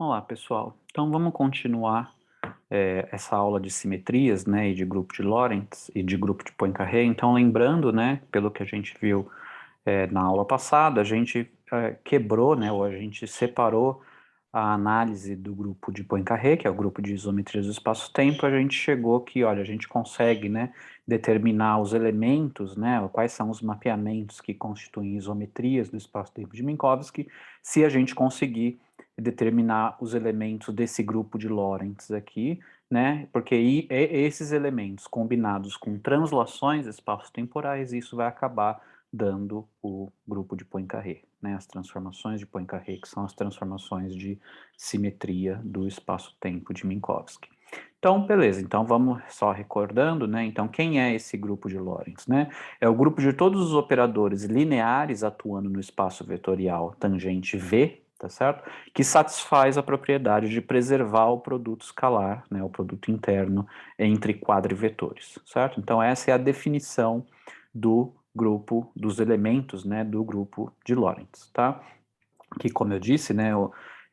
Olá, pessoal. Então vamos continuar essa aula de simetrias, né, e de grupo de Lorentz e de grupo de Poincaré. Então lembrando, né, pelo que a gente viu na aula passada, a gente quebrou, né, ou a gente separou a análise do grupo de Poincaré, que é o grupo de isometrias do espaço-tempo. A gente chegou que, olha, a gente consegue, né, determinar os elementos, né, quais são os mapeamentos que constituem isometrias do espaço-tempo de Minkowski, se a gente conseguir determinar os elementos desse grupo de Lorentz aqui, né, porque esses elementos combinados com translações espaço-temporais, isso vai acabar dando o grupo de Poincaré, né, as transformações de Poincaré, que são as transformações de simetria do espaço-tempo de Minkowski. Então, beleza, então vamos só recordando, né, então quem é esse grupo de Lorentz, né? É o grupo de todos os operadores lineares atuando no espaço vetorial tangente V, tá certo? Que satisfaz a propriedade de preservar o produto escalar, né, o produto interno entre quadrivetores, certo? Então essa é a definição do grupo, dos elementos, né, do grupo de Lorentz, tá? Que, como eu disse, né,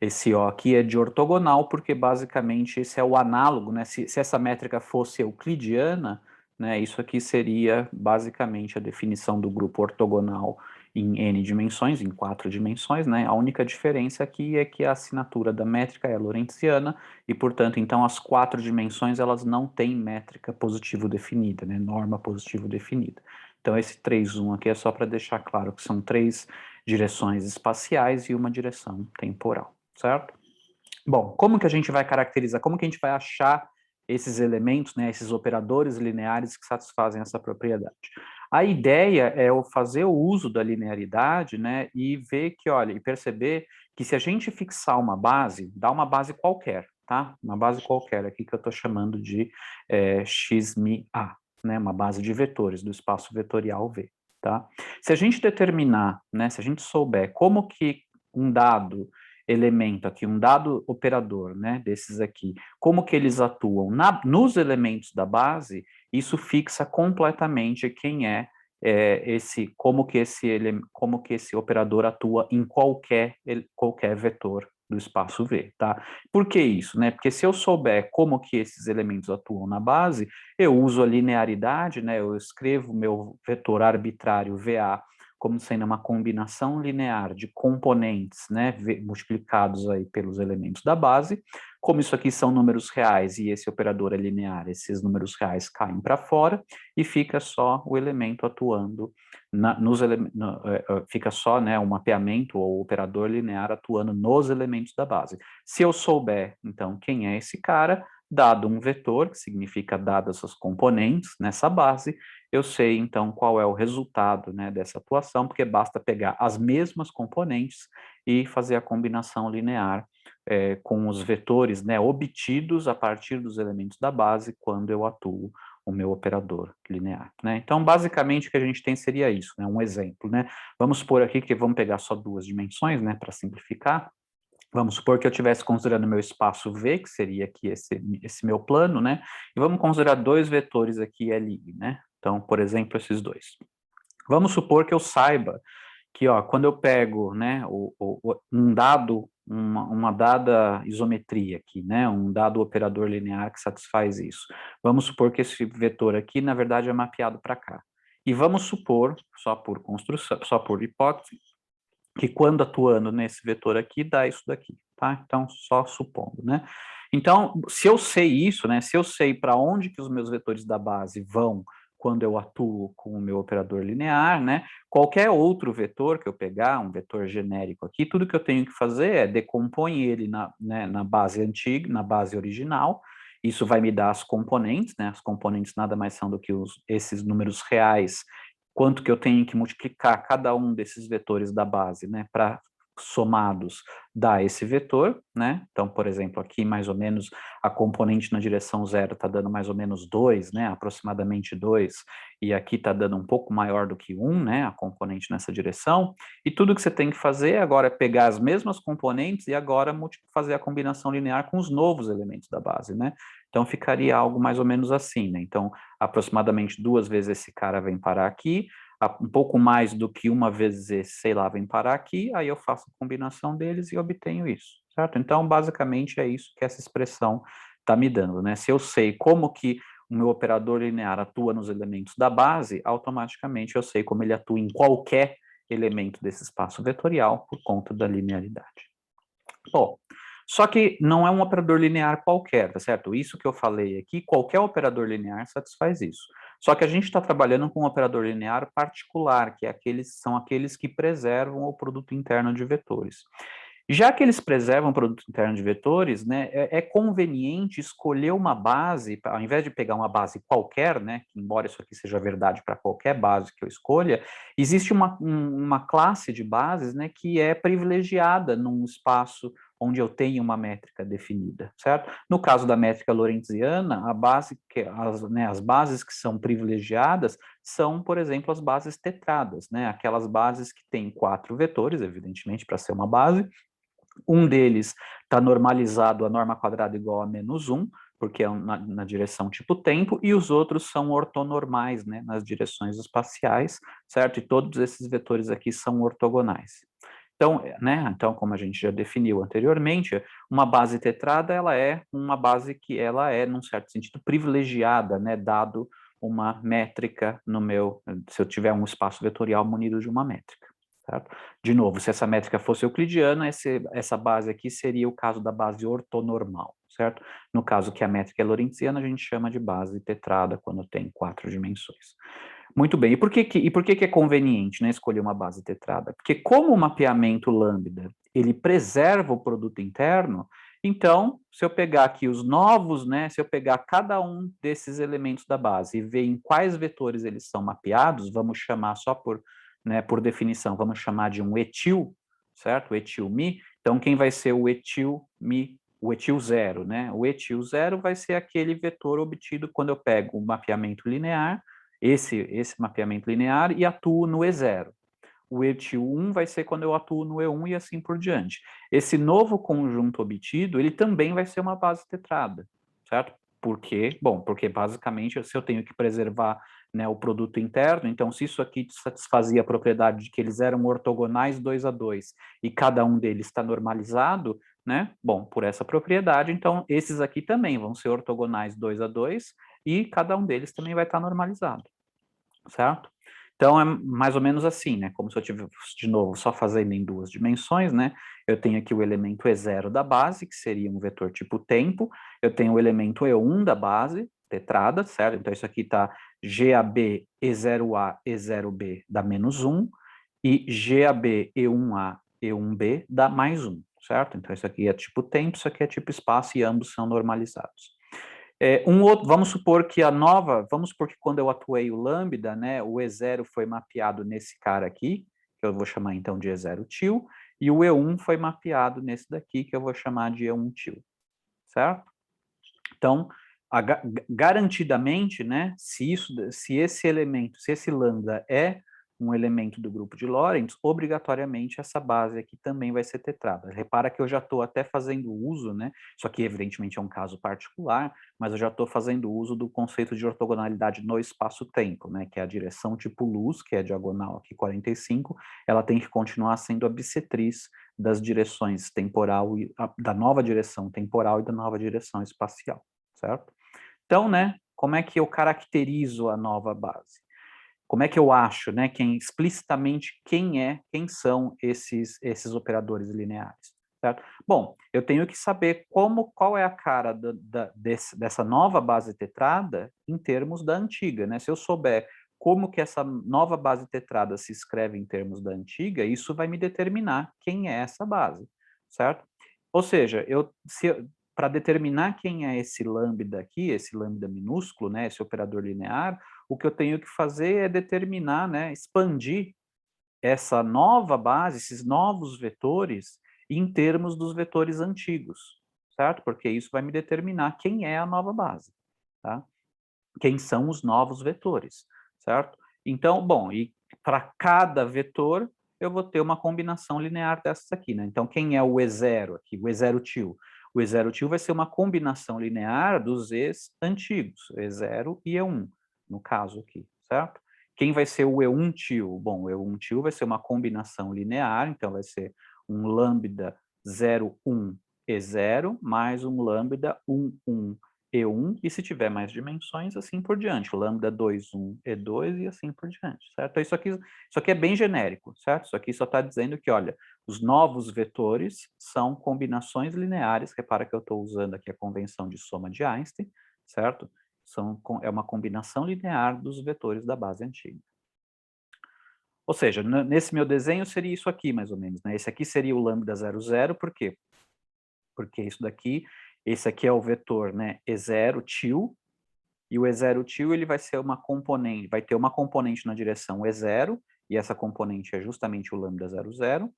esse O aqui é de ortogonal, porque basicamente esse é o análogo, né, se essa métrica fosse euclidiana, né, isso aqui seria basicamente a definição do grupo ortogonal em n dimensões, em 4 dimensões, né, a única diferença aqui é que a assinatura da métrica é lorentziana, e portanto, então, as 4 dimensões, elas não têm métrica positivo definida, né, norma positivo definida. Então, esse 3,1 aqui é só para deixar claro que são 3 direções espaciais e uma direção temporal, certo? Bom, como que a gente vai caracterizar, como que a gente vai achar esses elementos, né, esses operadores lineares que satisfazem essa propriedade? A ideia é eu fazer o uso da linearidade, né, e ver que, olha, e perceber que se a gente fixar uma base, dá uma base qualquer, tá? Uma base qualquer aqui que eu estou chamando de xMA, né, uma base de vetores do espaço vetorial V, tá? Se a gente determinar, né, se a gente souber como que um dado elemento aqui, um dado operador, né, desses aqui, como que eles atuam nos elementos da base, isso fixa completamente quem como que esse operador atua em qualquer vetor do espaço V, tá? Por que isso, né? Porque se eu souber como que esses elementos atuam na base, eu uso a linearidade, né? Eu escrevo meu vetor arbitrário VA como sendo uma combinação linear de componentes, né, multiplicados aí pelos elementos da base. Como isso aqui são números reais e esse operador é linear, esses números reais caem para fora e fica só o elemento atuando fica só, né, o mapeamento ou o operador linear atuando nos elementos da base. Se eu souber, então, quem é esse cara, dado um vetor, que significa dadas essas componentes nessa base, eu sei, então, qual é o resultado, né, dessa atuação, porque basta pegar as mesmas componentes e fazer a combinação linear com os vetores, né, obtidos a partir dos elementos da base quando eu atuo o meu operador linear, né? Então, basicamente, o que a gente tem seria isso, né, um exemplo, né? Vamos supor aqui que vamos pegar só 2 dimensões, né, para simplificar. Vamos supor que eu estivesse considerando meu espaço V, que seria aqui esse meu plano, né? E vamos considerar 2 vetores aqui Li, né? Então, por exemplo, esses dois. Vamos supor que eu saiba que, ó, quando eu pego, né, um dado, uma dada isometria aqui, né, um dado operador linear que satisfaz isso. Vamos supor que esse vetor aqui, na verdade, é mapeado para cá. E vamos supor, só por construção, só por hipótese, que quando atuando nesse vetor aqui, dá isso daqui, tá? Então, só supondo, né? Então, se eu sei isso, né, se eu sei para onde que os meus vetores da base vão quando eu atuo com o meu operador linear, né, qualquer outro vetor que eu pegar, um vetor genérico aqui, tudo que eu tenho que fazer é decompor ele na base antiga, na base original, isso vai me dar as componentes, né, as componentes nada mais são do que esses números reais quanto que eu tenho que multiplicar cada um desses vetores da base, né, para somados dá esse vetor, né? Então, por exemplo, aqui mais ou menos a componente na direção zero está dando mais ou menos 2, né? Aproximadamente 2, e aqui está dando um pouco maior do que 1, né? A componente nessa direção. E tudo que você tem que fazer agora é pegar as mesmas componentes e agora fazer a combinação linear com os novos elementos da base, né? Então ficaria algo mais ou menos assim, né? Então, aproximadamente 2 vezes esse cara vem parar aqui, um pouco mais do que uma vez esse, sei lá, vem parar aqui, aí eu faço a combinação deles e obtenho isso, certo? Então, basicamente, é isso que essa expressão está me dando, né? Se eu sei como que o meu operador linear atua nos elementos da base, automaticamente eu sei como ele atua em qualquer elemento desse espaço vetorial por conta da linearidade. Bom, só que não é um operador linear qualquer, tá certo? Isso que eu falei aqui, qualquer operador linear satisfaz isso. Só que a gente está trabalhando com um operador linear particular, que são aqueles que preservam o produto interno de vetores. Já que eles preservam o produto interno de vetores, né, é conveniente escolher uma base, ao invés de pegar uma base qualquer, né, embora isso aqui seja verdade para qualquer base que eu escolha, existe uma classe de bases, né, que é privilegiada num espaço onde eu tenho uma métrica definida, certo? No caso da métrica lorentziana, as bases que são privilegiadas são, por exemplo, as bases tetradas, né, aquelas bases que têm 4 vetores, evidentemente, para ser uma base. Um deles está normalizado a norma quadrada igual a -1, porque é na direção tipo tempo, e os outros são ortonormais, né, nas direções espaciais, certo? E todos esses vetores aqui são ortogonais. Então, né, então, como a gente já definiu anteriormente, uma base tetrada, ela é uma base que ela é, num certo sentido, privilegiada, né, dado uma métrica se eu tiver um espaço vetorial munido de uma métrica. Certo? De novo, se essa métrica fosse euclidiana, essa base aqui seria o caso da base ortonormal, certo? No caso que a métrica é lorentziana, a gente chama de base tetrada quando tem 4 dimensões. Muito bem, e por que é conveniente, né, escolher uma base tetrada? Porque como o mapeamento lambda, ele preserva o produto interno, então, se eu pegar aqui os novos, né, se eu pegar cada um desses elementos da base e ver em quais vetores eles são mapeados, vamos chamar só por definição, vamos chamar de um etil, certo? O etil mi. Então, quem vai ser o etil mi? O etil zero, né? O etil zero vai ser aquele vetor obtido quando eu pego o mapeamento linear, esse mapeamento linear, e atuo no E0. O etil 1 vai ser quando eu atuo no E1 e assim por diante. Esse novo conjunto obtido, ele também vai ser uma base tetrada, certo? Por quê? Bom, porque basicamente se eu tenho que preservar, né, o produto interno, então se isso aqui satisfazia a propriedade de que eles eram ortogonais 2 a 2 e cada um deles está normalizado, né? Bom, por essa propriedade, então esses aqui também vão ser ortogonais 2 a 2 e cada um deles também vai estar normalizado, certo? Então é mais ou menos assim, né? Como se eu tivesse, de novo, só fazendo em 2 dimensões, né? Eu tenho aqui o elemento E0 da base, que seria um vetor tipo tempo, eu tenho o elemento E1 da base, tetrada, certo? Então isso aqui está GAB E0A E0B dá -1, e GAB E1A E1B dá +1, certo? Então isso aqui é tipo tempo, isso aqui é tipo espaço, e ambos são normalizados. Vamos supor que quando eu atuei o lambda, né, o E0 foi mapeado nesse cara aqui, que eu vou chamar então de E0 til, e o E1 foi mapeado nesse daqui, que eu vou chamar de E1 til, certo? Então, garantidamente, né, se esse lambda é um elemento do grupo de Lorentz, obrigatoriamente essa base aqui também vai ser tetrada. Repara que eu já estou até fazendo uso, né, isso aqui evidentemente é um caso particular, mas eu já estou fazendo uso do conceito de ortogonalidade no espaço-tempo, né, que é a direção tipo luz, que é a diagonal aqui 45, ela tem que continuar sendo a bissetriz das direções temporal, da nova direção temporal e da nova direção espacial, certo? Então, né, como é que eu caracterizo a nova base? Como é que eu acho, né, explicitamente quem são esses operadores lineares, certo? Bom, eu tenho que saber qual é a cara dessa nova base tetrada em termos da antiga, né? Se eu souber como que essa nova base tetrada se escreve em termos da antiga, isso vai me determinar quem é essa base, certo? Ou seja, para determinar quem é esse lambda aqui, esse lambda minúsculo, né, esse operador linear, o que eu tenho que fazer é determinar, né, expandir essa nova base, esses novos vetores, em termos dos vetores antigos, certo? Porque isso vai me determinar quem é a nova base, tá? Quem são os novos vetores, certo? Então, bom, e para cada vetor, eu vou ter uma combinação linear dessas aqui, né? Então, quem é o E0 aqui, o E0 til? O E0 til vai ser uma combinação linear dos E's antigos, E0 e E1, no caso aqui, certo? Quem vai ser o E1 til? Bom, o E1 til vai ser uma combinação linear, então vai ser um lambda 0, 1 E0 mais um lambda 1, E1, e se tiver mais dimensões, assim por diante, lambda 2, 1, E2 e assim por diante, certo? Isso aqui é bem genérico, certo? Isso aqui só está dizendo que, olha, os novos vetores são combinações lineares, repara que eu estou usando aqui a convenção de soma de Einstein, certo? É uma combinação linear dos vetores da base antiga. Ou seja, nesse meu desenho seria isso aqui, mais ou menos, né? Esse aqui seria o lambda 00, por quê? Porque esse aqui é o vetor, né, E0 til, e o E0 til ele vai ser uma componente, vai ter uma componente na direção E0, e essa componente é justamente o lambda 00,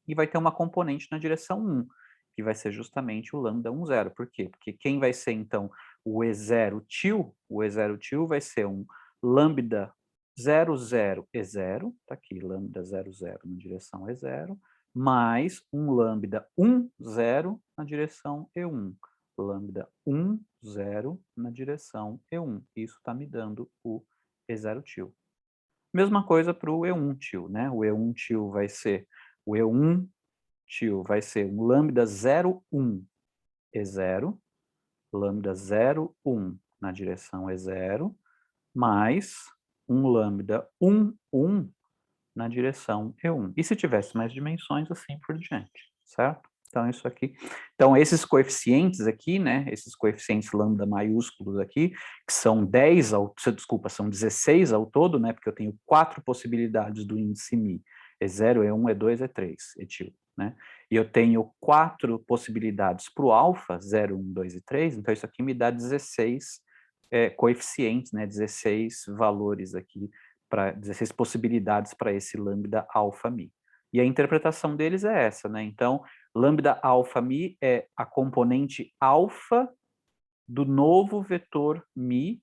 e vai ter uma componente na direção 1, que vai ser justamente o lambda 10. Por quê? Porque quem vai ser, então, o E0 til? O E0 til vai ser um lambda 00 E0, tá aqui, lambda 00 na direção E0, mais um lambda 10 na direção E1. Lambda 10 na direção E1. Isso está me dando o E0 til. Mesma coisa para o E1 til, né? O E1 til vai ser o E1 til vai ser um lambda 01 E0, lambda 01 na direção E0, mais um lambda 11 na direção E1. E se tivesse mais dimensões, assim por diante, certo? Então, isso aqui. Então, esses coeficientes aqui, né, esses coeficientes lambda maiúsculos aqui, que são 10 desculpa, são 16 ao todo, né, porque eu tenho 4 possibilidades do índice Mi. E0, E1, E2, E3, etil, né? E eu tenho 4 possibilidades para o alfa, 0, 1, 2 e 3, então isso aqui me dá 16 coeficientes, né, 16 valores aqui, 16 possibilidades para esse lambda alfa Mi. E a interpretação deles é essa, né? Então, lambda alfa Mi é a componente alfa do novo vetor Mi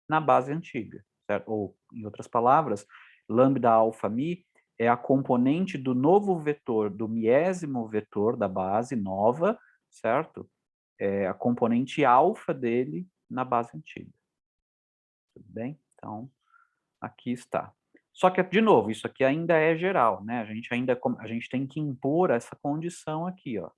na base antiga, certo? Ou, em outras palavras, lambda alfa Mi é a componente do novo vetor, do miésimo vetor da base nova, certo? É a componente alfa dele na base antiga. Tudo bem? Então, aqui está. Só que, de novo, isso aqui ainda é geral, né? A gente tem que impor essa condição aqui, ó,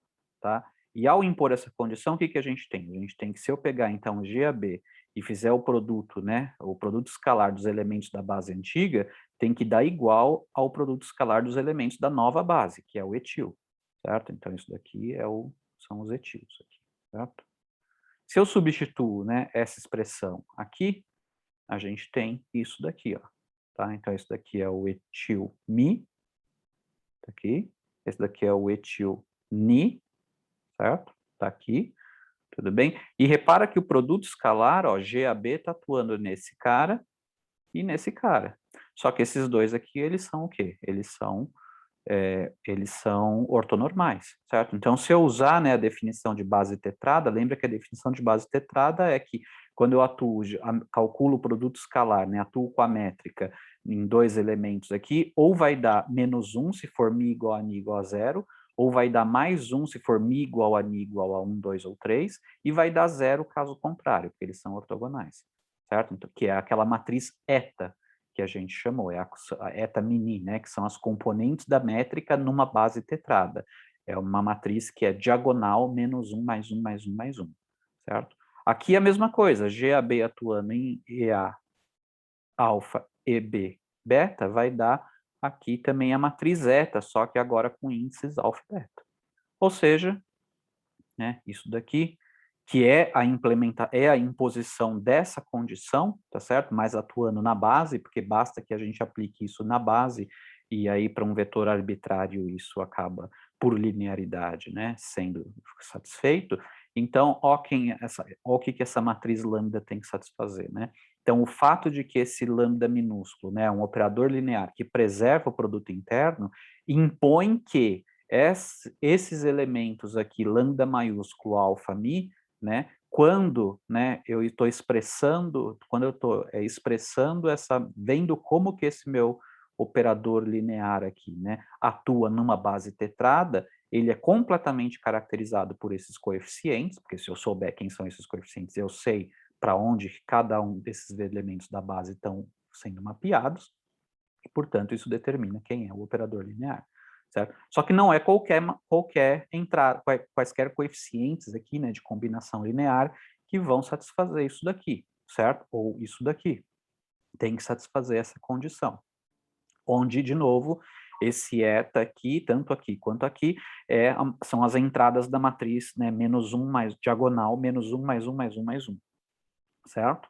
tá? E ao impor essa condição, o que a gente tem? A gente tem que, se eu pegar, então, GAB e fizer o produto, né, o produto escalar dos elementos da base antiga, tem que dar igual ao produto escalar dos elementos da nova base, que é o etil, certo? Então, isso daqui são os etils aqui, certo? Se eu substituo, né, essa expressão aqui, a gente tem isso daqui, ó. Tá? Então, esse daqui é o etil Mi, tá aqui. Esse daqui é o etil Ni, certo? Tá aqui, tudo bem? E repara que o produto escalar, ó, GAB tá atuando nesse cara e nesse cara. Só que esses dois aqui, eles são o quê? Eles são ortonormais, certo? Então, se eu usar, né, a definição de base tetrada, lembra que a definição de base tetrada é que quando eu calculo o produto escalar, né, atuo com a métrica em dois elementos aqui, ou vai dar -1 se for Mi igual a Ni igual a 0, ou vai dar +1 se for Mi igual a Ni igual a 1, 2 ou 3, e vai dar 0 caso contrário, porque eles são ortogonais, certo? Então, que é aquela matriz eta, que a gente chamou, é a eta mini, né, que são as componentes da métrica numa base tetrada. É uma matriz que é diagonal -1 mais 1 mais 1 mais 1, certo? Aqui é a mesma coisa, GAB atuando em EA alfa EB beta vai dar aqui também a matriz eta, só que agora com índices alfa e beta. Ou seja, né, isso daqui que é a imposição dessa condição, tá certo? Mas atuando na base, porque basta que a gente aplique isso na base, e aí para um vetor arbitrário isso acaba, por linearidade, né, sendo satisfeito. Então, ó o que essa matriz lambda tem que satisfazer, né? Então, o fato de que esse lambda minúsculo, né, um operador linear que preserva o produto interno, impõe que esses elementos aqui, lambda maiúsculo, alfa, mi, né, quando, né, eu estou expressando, quando eu estou expressando vendo como que esse meu operador linear aqui, né, atua numa base tetrada, ele é completamente caracterizado por esses coeficientes, porque se eu souber quem são esses coeficientes, eu sei para onde cada um desses elementos da base estão sendo mapeados, e, portanto, isso determina quem é o operador linear, certo? Só que não é qualquer entrada, quaisquer coeficientes aqui, né, de combinação linear que vão satisfazer isso daqui, certo? Ou isso daqui. Tem que satisfazer essa condição. Onde, de novo, esse eta aqui quanto aqui, são as entradas da matriz, né, menos 1 mais diagonal, menos 1 mais 1 mais 1 mais 1, certo?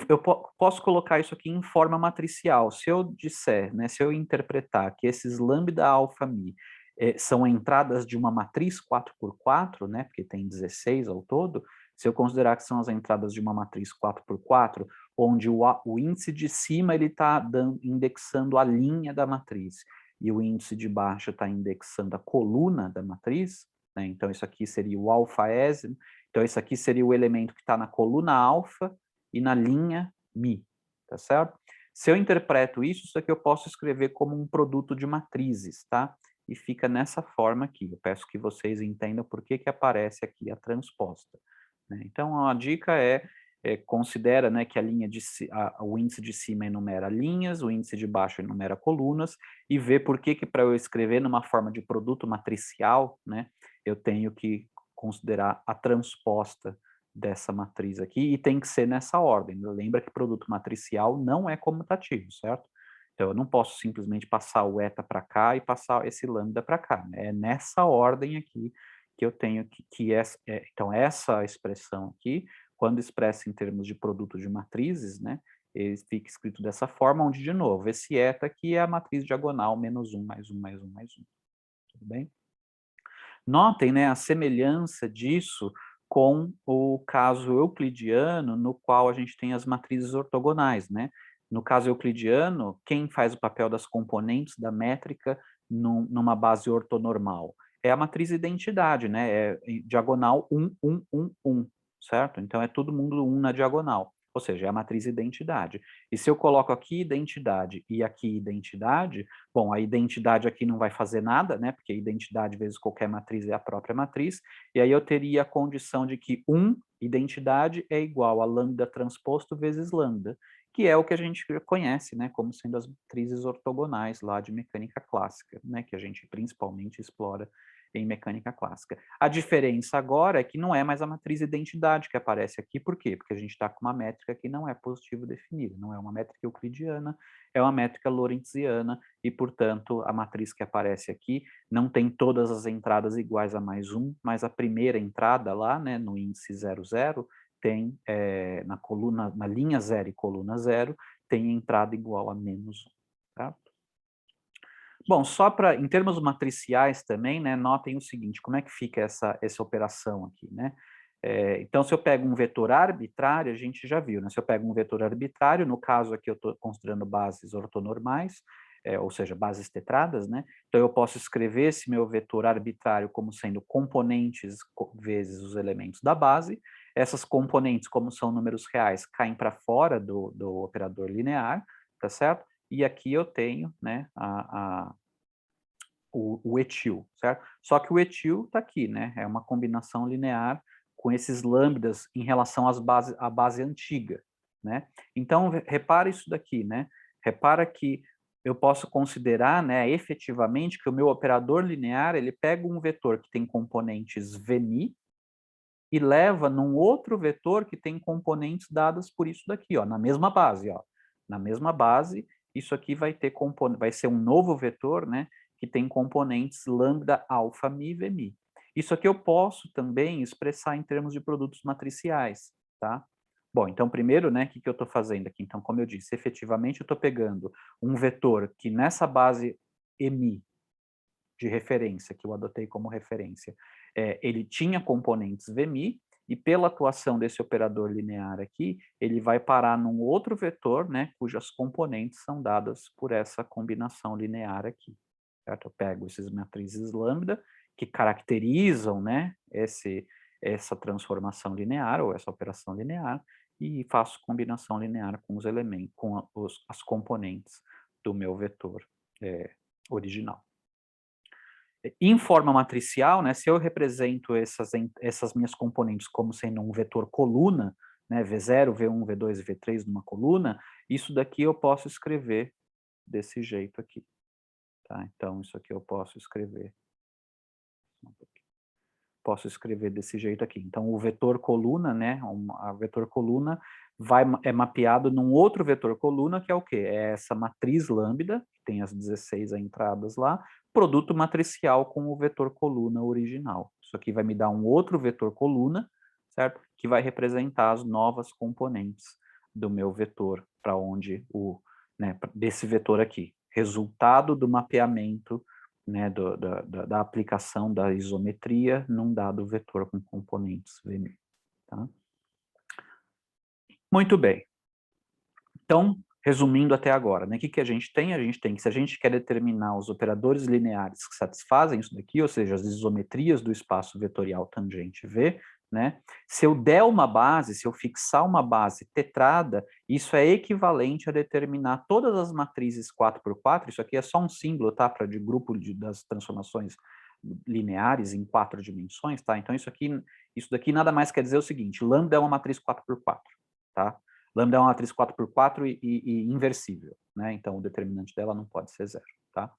Eu posso colocar isso aqui em forma matricial. Se eu disser, né, se eu interpretar que esses lambda alfa mi são entradas de uma matriz 4x4, né, porque tem 16 ao todo, se eu considerar que são as entradas de uma matriz 4x4, onde o índice de cima ele está indexando a linha da matriz e o índice de baixo está indexando a coluna da matriz, né, então isso aqui seria o alfaésimo, então isso aqui seria o elemento que está na coluna alfa e na linha mi, tá certo? Se eu interpreto isso aqui eu posso escrever como um produto de matrizes, tá? E fica nessa forma aqui. Eu peço que vocês entendam por que aparece aqui a transposta, né? Então, a dica considera, né, que a linha o índice de cima enumera linhas, o índice de baixo enumera colunas, e vê por que para eu escrever numa forma de produto matricial, né, eu tenho que considerar a transposta dessa matriz aqui, e tem que ser nessa ordem. Lembra que produto matricial não é comutativo, certo? Então, eu não posso simplesmente passar o eta para cá e passar esse lambda para cá, né? É nessa ordem aqui que eu tenho então, essa expressão aqui, quando expressa em termos de produto de matrizes, né, ele fica escrito dessa forma, onde, de novo, esse eta aqui é a matriz diagonal menos 1 mais 1 mais 1 mais 1. Tudo bem? Notem, né, a semelhança disso com o caso euclidiano, no qual a gente tem as matrizes ortogonais, né? No caso euclidiano, quem faz o papel das componentes da métrica numa base ortonormal? É a matriz identidade, né? É diagonal 1, 1, 1, 1, certo? Então é todo mundo 1 na diagonal, ou seja, é a matriz identidade. E se eu coloco aqui identidade e aqui identidade, bom, a identidade aqui não vai fazer nada, né? Porque identidade vezes qualquer matriz é a própria matriz. E aí eu teria a condição de que identidade é igual a lambda transposto vezes lambda, que é o que a gente conhece, né? Como sendo as matrizes ortogonais lá de mecânica clássica, né? Que a gente principalmente explora em mecânica clássica. A diferença agora é que não é mais a matriz identidade que aparece aqui. Por quê? Porque a gente está com uma métrica que não é positivo definida, não é uma métrica euclidiana, é uma métrica lorentziana, e, portanto, a matriz que aparece aqui não tem todas as entradas iguais a mais 1, mas a primeira entrada lá, né, no índice 00, tem, na linha 0 e coluna 0, tem entrada igual a menos 1, tá? Bom, só para, em termos matriciais também, né, notem o seguinte, como é que fica essa operação aqui, né? Então, se eu pego um vetor arbitrário, a gente já viu, né? Se eu pego um vetor arbitrário, no caso aqui eu estou considerando bases ortonormais, ou seja, bases tetradas, né? Então, eu posso escrever esse meu vetor arbitrário como sendo componentes vezes os elementos da base. Essas componentes, como são números reais, caem para fora do operador linear, tá certo? E aqui eu tenho, né, o etil, certo? Só que o etil está aqui, né? É uma combinação linear com esses lambdas em relação à base antiga, né? Então, repara isso daqui, né? Repara que eu posso considerar, né, efetivamente, que o meu operador linear, ele pega um vetor que tem componentes vmi e leva num outro vetor que tem componentes dadas por isso daqui, ó, na mesma base, ó. Na mesma base, isso aqui vai ser um novo vetor, né, que tem componentes lambda, alfa, mi, vmi. Isso aqui eu posso também expressar em termos de produtos matriciais, tá? Bom, então primeiro, né, o que eu estou fazendo aqui? Então, como eu disse, efetivamente eu estou pegando um vetor que nessa base emi, de referência, que eu adotei como referência, ele tinha componentes VMI, e pela atuação desse operador linear aqui, ele vai parar num outro vetor, né, cujas componentes são dadas por essa combinação linear aqui, certo? Eu pego esses matrizes lambda, que caracterizam, né, essa transformação linear, ou essa operação linear, e faço combinação linear com os elementos, com as componentes do meu vetor original. Em forma matricial, né, se eu represento essas minhas componentes como sendo um vetor coluna, né, V0, V1, V2 e V3 numa coluna, isso daqui eu posso escrever desse jeito aqui. Tá? Então, isso aqui eu posso escrever. Posso escrever desse jeito aqui. Então, o vetor coluna, né, a vetor coluna é mapeado num outro vetor coluna, que é o quê? É essa matriz lambda, que tem as 16 entradas lá, produto matricial com o vetor coluna original. Isso aqui vai me dar um outro vetor coluna, certo? Que vai representar as novas componentes do meu vetor, para onde né, desse vetor aqui. Resultado do mapeamento, né, da aplicação da isometria num dado vetor com componentes VMI. Tá? Muito bem. Então, resumindo até agora, né, o que a gente tem? A gente tem que, se a gente quer determinar os operadores lineares que satisfazem isso daqui, ou seja, as isometrias do espaço vetorial tangente V, né, se eu der uma base, se eu fixar uma base tetrada, isso é equivalente a determinar todas as matrizes 4x4, isso aqui é só um símbolo, tá, para de grupo das transformações lineares em 4 dimensões, tá? Então isso daqui nada mais quer dizer o seguinte: lambda é uma matriz 4x4, tá? Lambda é uma matriz 4x4 e inversível, né? Então o determinante dela não pode ser zero, tá?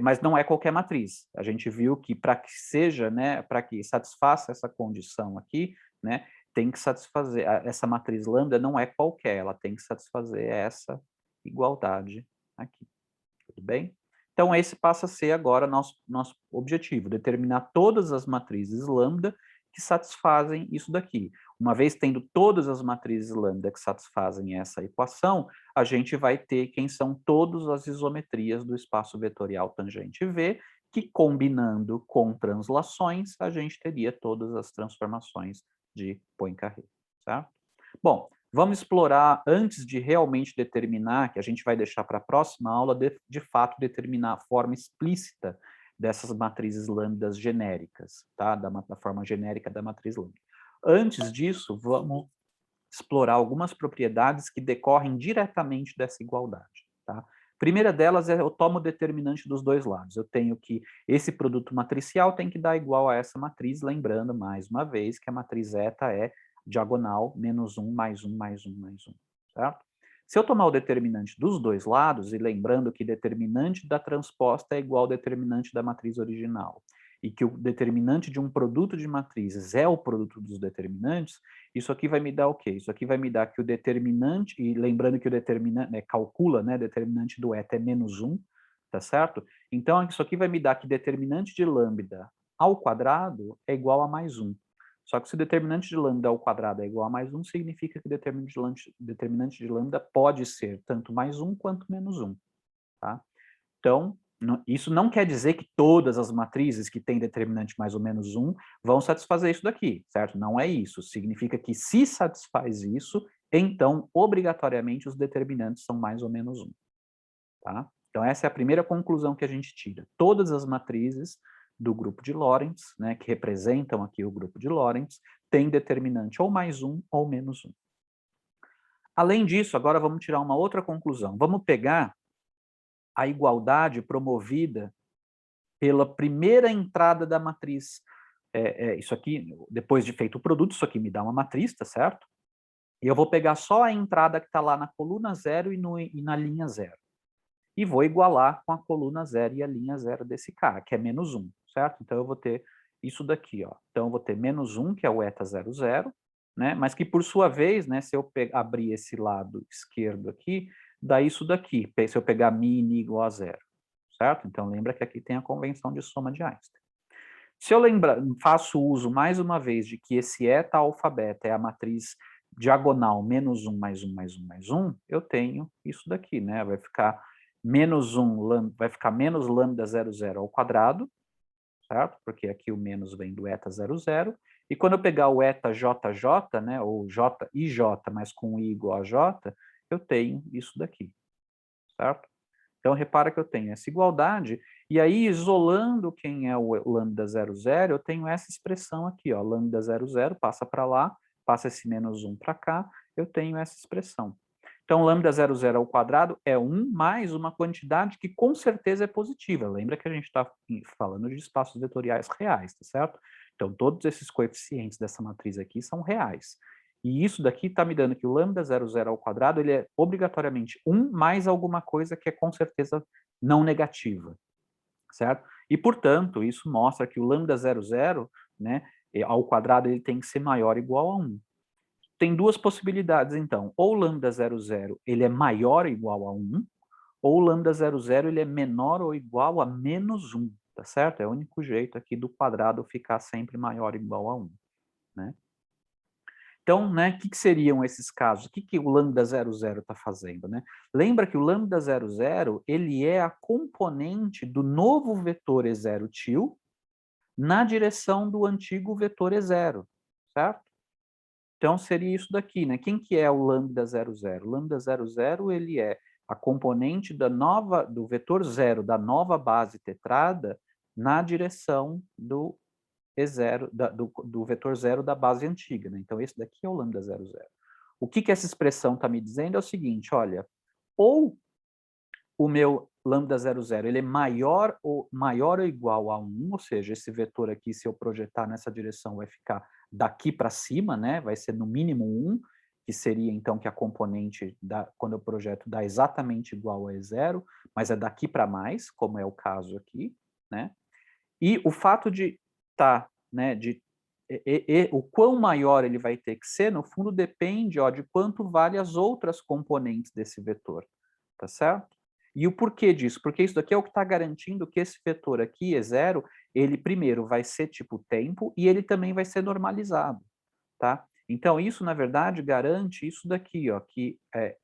Mas não é qualquer matriz. A gente viu que para que seja, né, para que satisfaça essa condição aqui, né, tem que satisfazer, essa matriz lambda não é qualquer, ela tem que satisfazer essa igualdade aqui, tudo bem? Então esse passa a ser agora nosso objetivo, determinar todas as matrizes lambda que satisfazem isso daqui. Uma vez tendo todas as matrizes lambda que satisfazem essa equação, a gente vai ter quem são todas as isometrias do espaço vetorial tangente V, que combinando com translações, a gente teria todas as transformações de Poincaré, certo? Bom, vamos explorar, antes de realmente determinar, que a gente vai deixar para a próxima aula, de fato determinar a forma explícita dessas matrizes lambdas genéricas, tá? Da forma genérica da matriz lambda. Antes disso, vamos explorar algumas propriedades que decorrem diretamente dessa igualdade, tá? Primeira delas é eu tomo o determinante dos dois lados. Eu tenho que esse produto matricial tem que dar igual a essa matriz, lembrando mais uma vez que a matriz eta é diagonal menos 1 mais 1 mais 1 mais 1, certo? Se eu tomar o determinante dos dois lados, e lembrando que determinante da transposta é igual ao determinante da matriz original, e que o determinante de um produto de matrizes é o produto dos determinantes, isso aqui vai me dar o quê? Isso aqui vai me dar que o determinante, e lembrando que o determinante, né, calcula, né, determinante do eta é menos 1, tá certo? Então, isso aqui vai me dar que determinante de lambda ao quadrado é igual a mais 1. Só que se o determinante de lambda ao quadrado é igual a mais 1, significa que o determinante de lambda pode ser tanto mais 1 quanto menos 1. Tá? Então, isso não quer dizer que todas as matrizes que têm determinante mais ou menos 1 vão satisfazer isso daqui, certo? Não é isso. Significa que se satisfaz isso, então, obrigatoriamente, os determinantes são mais ou menos 1. Tá? Então, essa é a primeira conclusão que a gente tira. Todas as matrizes do grupo de Lorentz, né, que representam aqui o grupo de Lorentz, têm determinante ou mais 1 ou menos 1. Além disso, agora vamos tirar uma outra conclusão. Vamos pegar a igualdade promovida pela primeira entrada da matriz. Isso aqui, depois de feito o produto, isso aqui me dá uma matriz, tá certo? E eu vou pegar só a entrada que está lá na coluna 0 e na linha 0. E vou igualar com a coluna 0 e a linha 0 desse cara, que é menos 1, certo? Então eu vou ter isso daqui, ó. Então eu vou ter menos 1, que é o eta 0, 0, né? Mas que por sua vez, né, se eu abrir esse lado esquerdo aqui, dá isso daqui, se eu pegar μ igual a 0, certo? Então lembra que aqui tem a convenção de soma de Einstein. Se eu faço uso mais uma vez de que esse eta alfa beta é a matriz diagonal menos 1 mais 1 mais 1 mais 1, eu tenho isso daqui, né? Vai ficar menos 1, vai ficar menos lambda 0, 0 ao quadrado, certo? Porque aqui o menos vem do eta 0, 0. E quando eu pegar o eta JJ, né, ou JIJ, mas com I igual a J, eu tenho isso daqui, certo? Então, repara que eu tenho essa igualdade, e aí, isolando quem é o lambda 0, 0, eu tenho essa expressão aqui, ó, lambda 0, 0, passa para lá, passa esse menos 1 para cá, eu tenho essa expressão. Então, lambda 0, 0 ao quadrado é 1 mais uma quantidade que com certeza é positiva. Lembra que a gente está falando de espaços vetoriais reais, tá certo? Então, todos esses coeficientes dessa matriz aqui são reais. E isso daqui está me dando que o lambda 0, 0 ao quadrado ele é obrigatoriamente 1 mais alguma coisa que é com certeza não negativa, certo? E, portanto, isso mostra que o lambda 00, né, ao quadrado, ele tem que ser maior ou igual a 1. Tem duas possibilidades, então. Ou o lambda 00 ele é maior ou igual a 1, ou o lambda 00 ele é menor ou igual a menos 1, tá certo? É o único jeito aqui do quadrado ficar sempre maior ou igual a 1, né? Então, né, que seriam esses casos? O que o lambda 00 está fazendo, né? Lembra que o lambda 00 ele é a componente do novo vetor E0 til na direção do antigo vetor E0, certo? Então, seria isso daqui, né? Quem que é o lambda 00? O lambda 00 ele é a componente do vetor zero da nova base tetrada na direção do E0, do vetor zero da base antiga, né? Então, esse daqui é o lambda 00. O que essa expressão está me dizendo é o seguinte, olha, ou o meu lambda 00 ele é maior ou igual a 1, ou seja, esse vetor aqui, se eu projetar nessa direção, vai ficar daqui para cima, né? Vai ser no mínimo 1, que seria então que a componente, quando eu projeto, dá exatamente igual a E0, mas é daqui para mais, como é o caso aqui, né? E o fato de né, o quão maior ele vai ter que ser, no fundo, depende, ó, de quanto vale as outras componentes desse vetor, tá certo? E o porquê disso? Porque isso daqui é o que está garantindo que esse vetor aqui, E0, ele primeiro vai ser tipo tempo e ele também vai ser normalizado, tá? Então, isso, na verdade, garante isso daqui, ó, que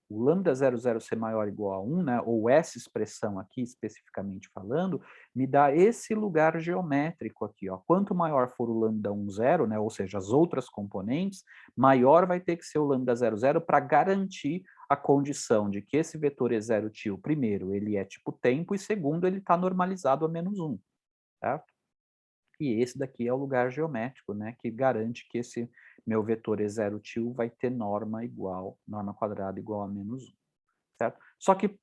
o lambda 00 ser maior ou igual a 1, né, ou essa expressão aqui, especificamente falando, me dá esse lugar geométrico aqui, ó. Quanto maior for o lambda 1, 0, né, ou seja, as outras componentes, maior vai ter que ser o lambda 00 para garantir a condição de que esse vetor E0 til, primeiro, ele é tipo tempo, e segundo, ele está normalizado a menos 1, certo? E esse daqui é o lugar geométrico, né, que garante que esse meu vetor E0 til vai ter norma quadrada igual a menos 1, certo? Só que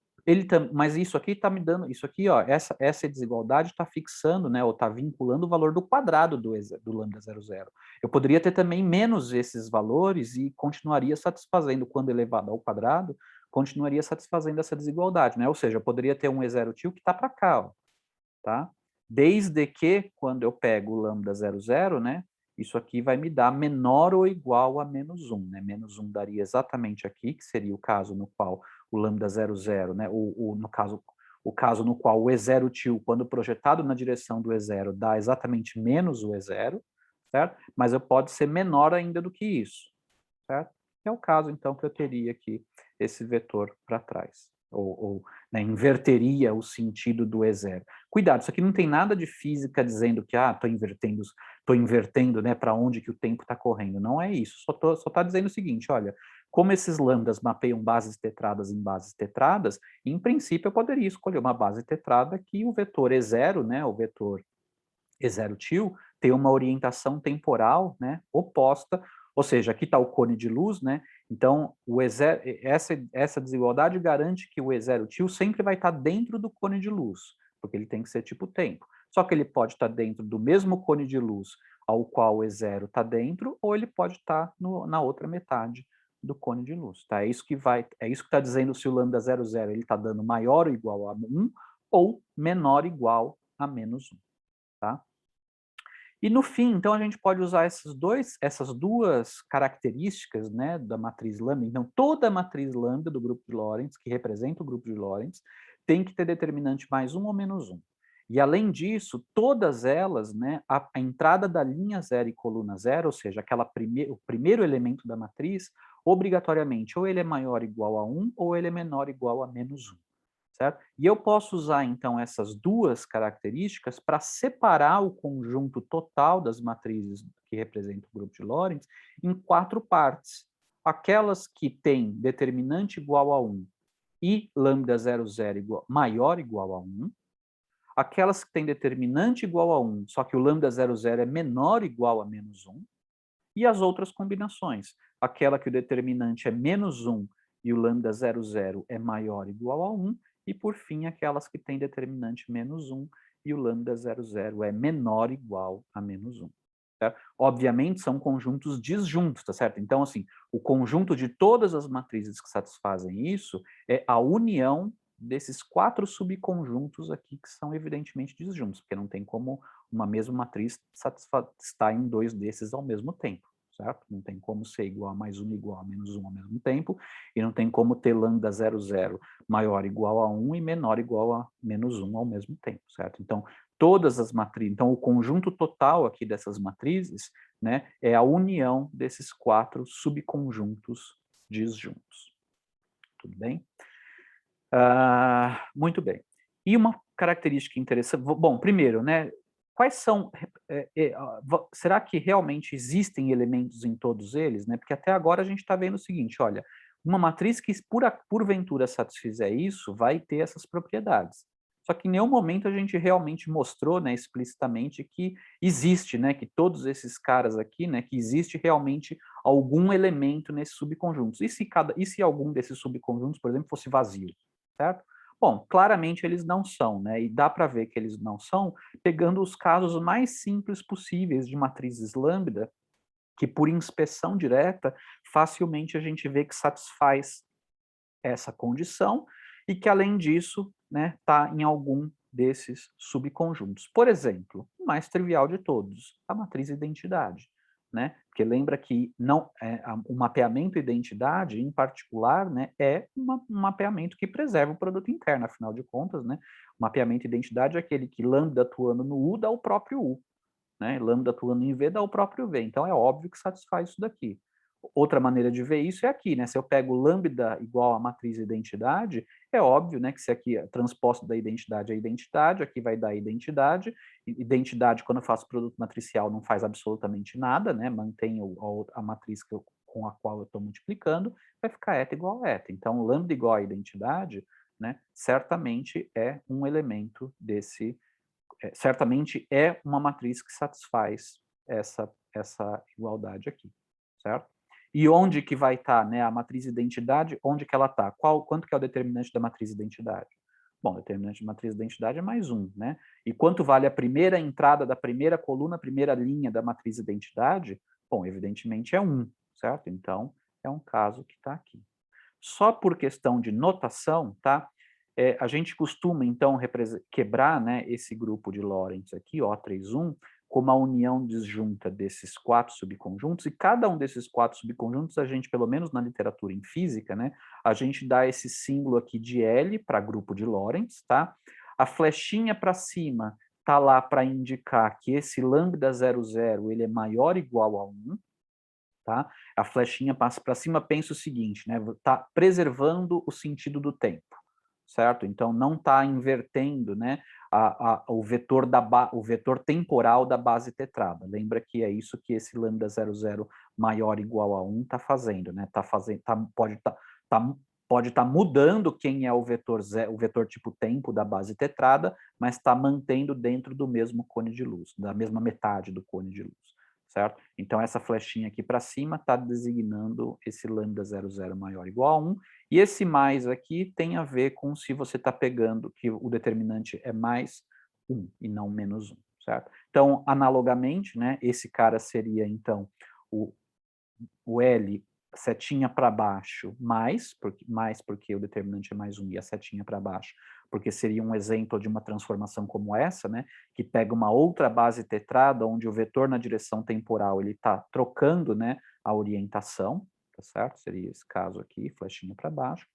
mas isso aqui está me dando, isso aqui, ó, essa desigualdade está fixando, né, ou está vinculando o valor do quadrado do lambda 00. Eu poderia ter também menos esses valores e continuaria satisfazendo, quando elevado ao quadrado, continuaria satisfazendo essa desigualdade, né? Ou seja, eu poderia ter um E0 til que está para cá, ó, tá? Desde que, quando eu pego o lambda 00, né, isso aqui vai me dar menor ou igual a menos 1, né? Menos 1 daria exatamente aqui, que seria o caso no qual o lambda 00, né, o caso no qual o E0 til, quando projetado na direção do E0, dá exatamente menos o E0, certo? Mas eu pode ser menor ainda do que isso, certo? É o caso, então, que eu teria aqui esse vetor para trás, ou né, inverteria o sentido do E0. Cuidado, isso aqui não tem nada de física dizendo que estou invertendo, né, para onde que o tempo está correndo. Não é isso, só está dizendo o seguinte, olha, como esses lambdas mapeiam bases tetradas em bases tetradas, em princípio eu poderia escolher uma base tetrada que o vetor E0, né, o vetor E0 til, tem uma orientação temporal, né, oposta, ou seja, aqui está o cone de luz, né, então essa desigualdade garante que o E0 til sempre vai estar dentro do cone de luz, porque ele tem que ser tipo tempo. Só que ele pode estar dentro do mesmo cone de luz ao qual o E0 está dentro, ou ele pode estar na outra metade do cone de luz, tá? É isso que está dizendo se o lambda 00 ele está dando maior ou igual a 1 ou menor ou igual a menos 1, tá? E no fim, então, a gente pode usar essas duas características, né, da matriz lambda. Então, toda a matriz lambda do grupo de Lorentz, que representa o grupo de Lorentz, tem que ter determinante mais 1 ou menos 1. E, além disso, todas elas, né, a entrada da linha zero e coluna zero, ou seja, o primeiro elemento da matriz, obrigatoriamente, ou ele é maior ou igual a 1, ou ele é menor ou igual a menos 1. Certo? E eu posso usar, então, essas duas características para separar o conjunto total das matrizes que representam o grupo de Lorentz em 4 partes. Aquelas que têm determinante igual a 1 e lambda 00 maior ou igual a 1, aquelas que têm determinante igual a 1, só que o lambda 00 é menor ou igual a menos 1, e as outras combinações, aquela que o determinante é menos 1 e o lambda 00 é maior ou igual a 1, e por fim aquelas que têm determinante menos 1 e o lambda 00 é menor ou igual a menos 1. Certo? Obviamente são conjuntos disjuntos, tá certo? Então, assim, o conjunto de todas as matrizes que satisfazem isso é a união desses 4 subconjuntos aqui que são evidentemente disjuntos, porque não tem como uma mesma matriz estar em 2 desses ao mesmo tempo, certo? Não tem como ser igual a mais 1 igual a menos 1 ao mesmo tempo, e não tem como ter lambda 00 maior igual a 1 e menor igual a menos 1 ao mesmo tempo, certo? Então, todas as matrizes, então o conjunto total aqui dessas matrizes, né, é a união desses 4 subconjuntos disjuntos. Tudo bem? Muito bem. E uma característica interessante, bom, primeiro, né, quais são, será que realmente existem elementos em todos eles, né? Porque até agora a gente está vendo o seguinte, olha, uma matriz que porventura satisfizer isso, vai ter essas propriedades. Só que em nenhum momento a gente realmente mostrou, né, explicitamente que existe, né, que todos esses caras aqui, né, que existe realmente algum elemento nesses subconjuntos. E se algum desses subconjuntos, por exemplo, fosse vazio, certo? Bom, claramente eles não são, né, e dá para ver que eles não são pegando os casos mais simples possíveis de matrizes lambda, que por inspeção direta, facilmente a gente vê que satisfaz essa condição e que, além disso, né, está em algum desses subconjuntos. Por exemplo, o mais trivial de todos, a matriz identidade. Né? Porque lembra que não, o mapeamento identidade, em particular, né, é um mapeamento que preserva o produto interno, afinal de contas, né? O mapeamento identidade é aquele que lambda atuando no U dá o próprio U, né? Lambda atuando em V dá o próprio V, então é óbvio que satisfaz isso daqui. Outra maneira de ver isso é aqui, né? Se eu pego lambda igual a matriz identidade, é óbvio, né, que se aqui é transposto da identidade a identidade, aqui vai dar identidade. Identidade, quando eu faço produto matricial, não faz absolutamente nada, né? Mantém a matriz com a qual eu estou multiplicando, vai ficar eta igual a eta. Então, lambda igual a identidade, né, certamente é um elemento desse, certamente é uma matriz que satisfaz essa igualdade aqui, certo? E onde que vai estar, né, a matriz identidade, onde que ela está? Quanto que é o determinante da matriz identidade? Bom, o determinante de matriz identidade é mais 1, né? E quanto vale a primeira entrada da primeira coluna, primeira linha da matriz identidade? Bom, evidentemente é 1, certo? Então, é um caso que está aqui. Só por questão de notação, tá? A gente costuma, então, quebrar, né, esse grupo de Lorentz aqui, O31, como a união disjunta desses 4 subconjuntos, e cada um desses 4 subconjuntos, a gente, pelo menos na literatura em física, né, a gente dá esse símbolo aqui de L para grupo de Lorentz, tá? A flechinha para cima tá lá para indicar que esse lambda 00 ele é maior ou igual a 1, tá? A flechinha passa para cima, pensa o seguinte, né? Tá preservando o sentido do tempo, certo? Então não está invertendo, né, o vetor temporal da base tetrada. Lembra que é isso que esse lambda 00 maior ou igual a 1 está fazendo, né? Pode estar mudando quem é o vetor tipo tempo da base tetrada, mas está mantendo dentro do mesmo cone de luz, da mesma metade do cone de luz, certo? Então essa flechinha aqui para cima está designando esse lambda 00 maior ou igual a 1, e esse mais aqui tem a ver com se você está pegando que o determinante é mais 1 e não menos 1, certo? Então, analogamente, né, esse cara seria, então, o L setinha para baixo mais porque o determinante é mais 1 e a setinha para baixo, porque seria um exemplo de uma transformação como essa, né, que pega uma outra base tetrada, onde o vetor na direção temporal ele está trocando, né, a orientação, tá certo? Seria esse caso aqui, flechinha para baixo.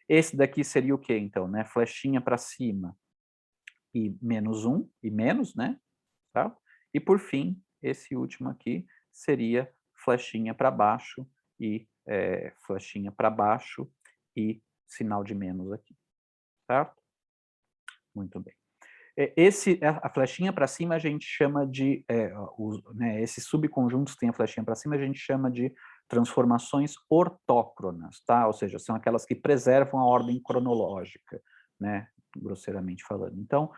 Esse daqui seria o quê, então, né? Flechinha para cima e menos 1, e menos, né? Certo? E, por fim, esse último aqui seria flechinha para baixo e flechinha para baixo e sinal de menos aqui, certo? Muito bem. A flechinha para cima a gente chama de, né, esses subconjuntos que tem a flechinha para cima a gente chama de transformações ortócronas, tá? Ou seja, são aquelas que preservam a ordem cronológica, né, grosseiramente falando. Então,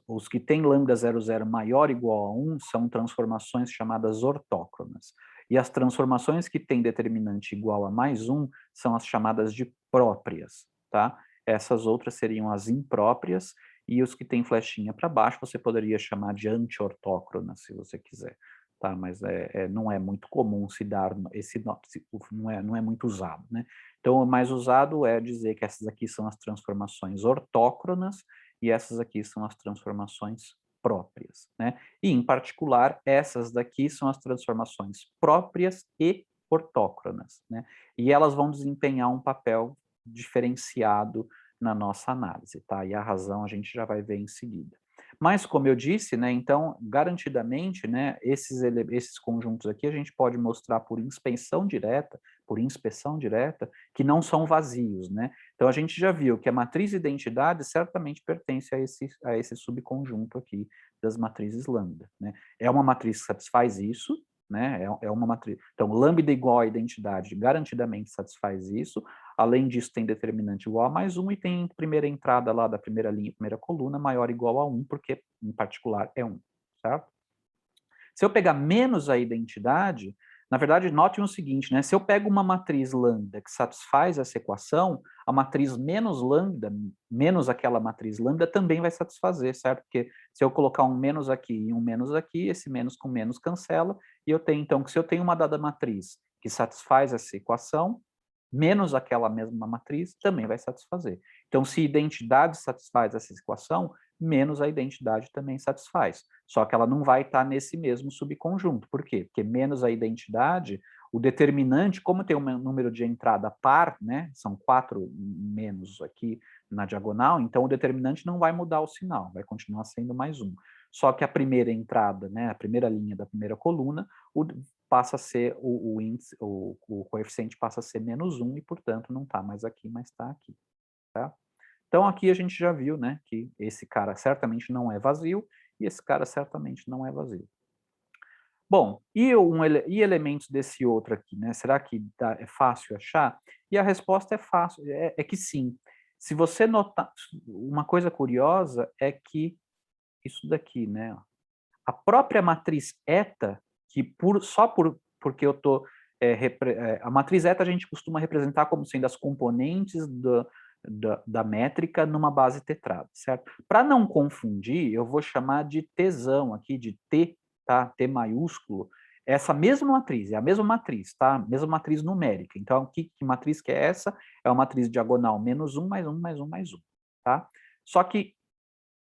os que têm lambda 00 maior ou igual a 1 são transformações chamadas ortócronas. E as transformações que têm determinante igual a mais 1 são as chamadas de próprias, tá? Essas outras seriam as impróprias, e os que têm flechinha para baixo você poderia chamar de anti-ortócrona, se você quiser, tá? Mas não é muito comum se dar esse nome, não é muito usado, né? Então, o mais usado é dizer que essas aqui são as transformações ortócronas e essas aqui são as transformações próprias, né? E, em particular, essas daqui são as transformações próprias e ortócronas, né? E elas vão desempenhar um papel diferenciado na nossa análise, tá? E a razão a gente já vai ver em seguida. Mas, como eu disse, né, então, garantidamente, né, esses conjuntos aqui a gente pode mostrar por inspeção direta, que não são vazios, né? Então, a gente já viu que a matriz identidade certamente pertence a esse subconjunto aqui das matrizes lambda, né? É uma matriz que satisfaz isso, né? É uma matriz. Então, lambda igual à identidade garantidamente satisfaz isso. Além disso, tem determinante igual a mais 1 e tem primeira entrada lá da primeira linha, primeira coluna, maior ou igual a 1, porque, em particular, é 1, certo? Se eu pegar menos a identidade, na verdade, note o seguinte, né? Se eu pego uma matriz lambda que satisfaz essa equação, a matriz menos lambda, menos aquela matriz lambda, também vai satisfazer, certo? Porque se eu colocar um menos aqui e um menos aqui, esse menos com menos cancela, e eu tenho, então, que se eu tenho uma dada matriz que satisfaz essa equação, menos aquela mesma matriz também vai satisfazer. Então, se identidade satisfaz essa equação, menos a identidade também satisfaz. Só que ela não vai estar nesse mesmo subconjunto. Por quê? Porque menos a identidade, o determinante, como tem um número de entrada par, né, são 4 menos aqui na diagonal, então o determinante não vai mudar o sinal, vai continuar sendo mais 1. Só que a primeira entrada, né, a primeira linha da primeira coluna, passa a ser o índice, o coeficiente passa a ser menos 1 e, portanto, não está mais aqui, mas está aqui. Tá? Então, aqui a gente já viu, né, que esse cara certamente não é vazio e esse cara certamente não é vazio. Bom, e elementos desse outro aqui, né? Será que é fácil achar? E a resposta é fácil, é que sim. Se você notar, uma coisa curiosa é que isso daqui, né? A própria matriz eta, que porque eu estou... a matriz eta a gente costuma representar como sendo as componentes da métrica numa base tetrada, certo? Para não confundir, eu vou chamar de Tzão aqui, de T, tá? T maiúsculo. Essa mesma matriz, é a mesma matriz, tá? Mesma matriz numérica. Então, que matriz que é essa? É uma matriz diagonal menos 1, mais 1, mais 1, mais 1, tá? Só que